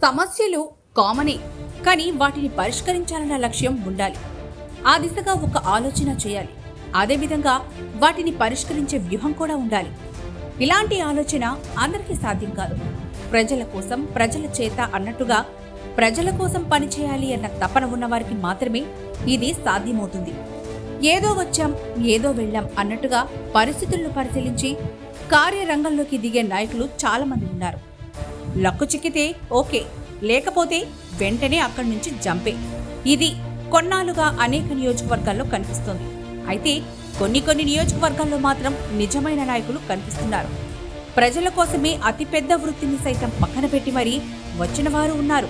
సమస్యలు కామనే, కానీ వాటిని పరిష్కరించాలన్న లక్ష్యం ఉండాలి. ఆ దిశగా ఒక ఆలోచన చేయాలి. అదేవిధంగా వాటిని పరిష్కరించే వ్యూహం కూడా ఉండాలి. ఇలాంటి ఆలోచన అందరికీ సాధ్యం కాదు. ప్రజల కోసం, ప్రజల చేత అన్నట్టుగా ప్రజల కోసం పనిచేయాలి అన్న తపన ఉన్నవారికి మాత్రమే ఇది సాధ్యమవుతుంది. ఏదో వచ్చాం, ఏదో వెళ్ళాం అన్నట్టుగా పరిస్థితులను పరిశీలించి కార్యరంగంలోకి దిగే నాయకులు చాలా మంది ఉన్నారు. లక్కు చిక్కితే ఓకే, లేకపోతే వెంటనే అక్కడి నుంచి జంపే. ఇది కొన్నాళ్లుగా అనేక నియోజకవర్గాల్లో కనిపిస్తోంది. అయితే కొన్ని నియోజకవర్గాల్లో మాత్రం నిజమైన నాయకులు కనిపిస్తున్నారు. ప్రజల కోసమే అతిపెద్ద వృత్తిని సైతం పక్కన పెట్టి మరీ వచ్చిన వారు ఉన్నారు.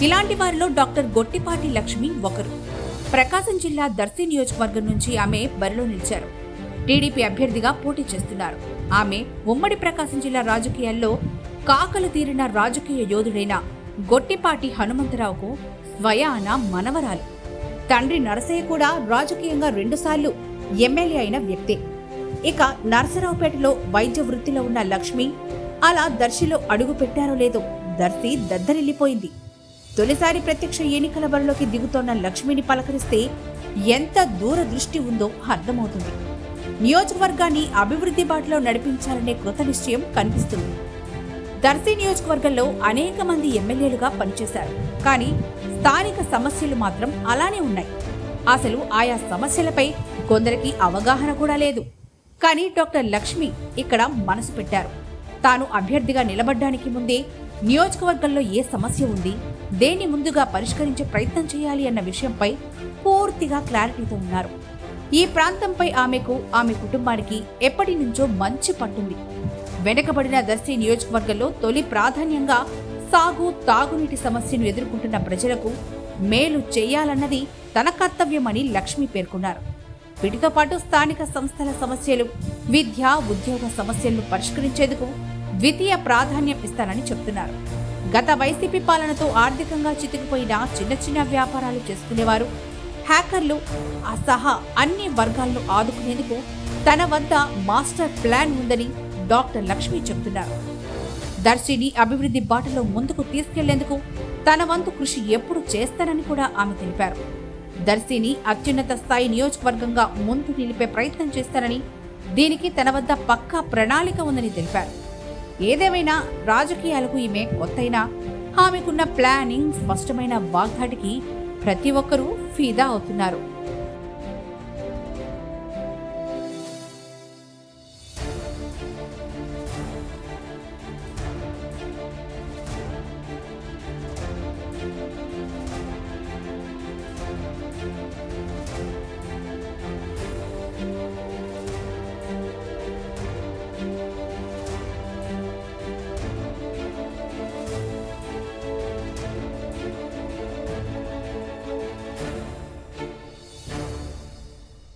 ఇలాంటి వారిలో డాక్టర్ గొట్టిపాటి లక్ష్మి ఒకరు. ప్రకాశం జిల్లా దర్శి నియోజకవర్గం నుంచి ఆమె బరిలో నిలిచారు. టీడీపీ అభ్యర్థిగా పోటీ చేస్తున్నారు. ఆమె ఉమ్మడి ప్రకాశం జిల్లా రాజకీయాల్లో కాకలు తీరిన రాజకీయ యోధుడైన గొట్టిపాటి హనుమంతరావుకు స్వయాన మనవరాలు. తండ్రి నరసయ్య కూడా రాజకీయంగా 2 సార్లు ఎమ్మెల్యే అయిన వ్యక్తే. ఇక నరసరావుపేటలో వైద్య వృత్తిలో ఉన్న లక్ష్మి అలా దర్శిలో అడుగు పెట్టారో లేదో దర్శి దద్దరిల్లిపోయింది. తొలిసారి ప్రత్యక్ష ఎన్నికల బరిలోకి దిగుతోన్న లక్ష్మిని పలకరిస్తే ఎంత దూరదృష్టి ఉందో అర్థమవుతుంది. నియోజకవర్గాన్ని అభివృద్ధి బాటలో నడిపించాలనే కృత నిశ్చయం కనిపిస్తుంది. దర్శి నియోజకవర్గంలో అనేక మంది ఎమ్మెల్యేలుగా పనిచేశారు. కానీ స్థానిక సమస్యలు మాత్రం అలానే ఉన్నాయి. అసలు ఆయా సమస్యలపై కొందరికి అవగాహన కూడా లేదు. కానీ డాక్టర్ లక్ష్మి ఇక్కడ మనసు పెట్టారు. తాను అభ్యర్థిగా నిలబడ్డానికి ముందే నియోజకవర్గంలో ఏ సమస్య ఉంది, దేన్ని ముందుగా పరిష్కరించే ప్రయత్నం చేయాలి అన్న విషయంపై పూర్తిగా క్లారిటీతో ఉన్నారు. ఈ ప్రాంతంపై ఆమెకు, ఆమె కుటుంబానికి ఎప్పటి నుంచో మంచి పట్టుంది. వెనుకబడిన దర్శి నియోజకవర్గంలో తొలి ప్రాధాన్యంగా సాగు, తాగునీటి సమస్యను ఎదుర్కొంటున్న ప్రజలకు మేలు చేయాలన్నది తన కర్తవ్యమని లక్ష్మి పేర్కొన్నారు. వీటితో పాటు స్థానిక సంస్థల సమస్యలు, విద్య, ఉద్యోగ సమస్యలను పరిష్కరించేందుకు ద్వితీయ ప్రాధాన్యం ఇస్తానని చెబుతున్నారు. గత వైసీపీ పాలనతో ఆర్థికంగా చితికిపోయిన చిన్న వ్యాపారాలు చేసుకునేవారు, హ్యాకర్లు సహా అన్ని వర్గాలను ఆదుకునేందుకు తన వద్ద మాస్టర్ ప్లాన్ ఉందని డాక్టర్ లక్ష్మి చెబుతున్నారు. దర్శిని అభివృద్ధి బాటలో ముందుకు తీసుకెళ్లేందుకు తన వంతు కృషి ఎప్పుడు చేస్తానని కూడా ఆమె తెలిపారు. దర్శిని అత్యున్నత స్థాయి నియోజకవర్గంగా ముందు నిలిపే ప్రయత్నం చేస్తారని, దీనికి తన వద్ద పక్కా ప్రణాళిక ఉందని తెలిపారు. ఏదేమైనా రాజకీయాలకు ఈమె కొత్తైనా ఆమెకున్న ప్లానింగ్, స్పష్టమైన వాగ్దాటికి ప్రతి ఒక్కరూ ఫిదా అవుతున్నారు.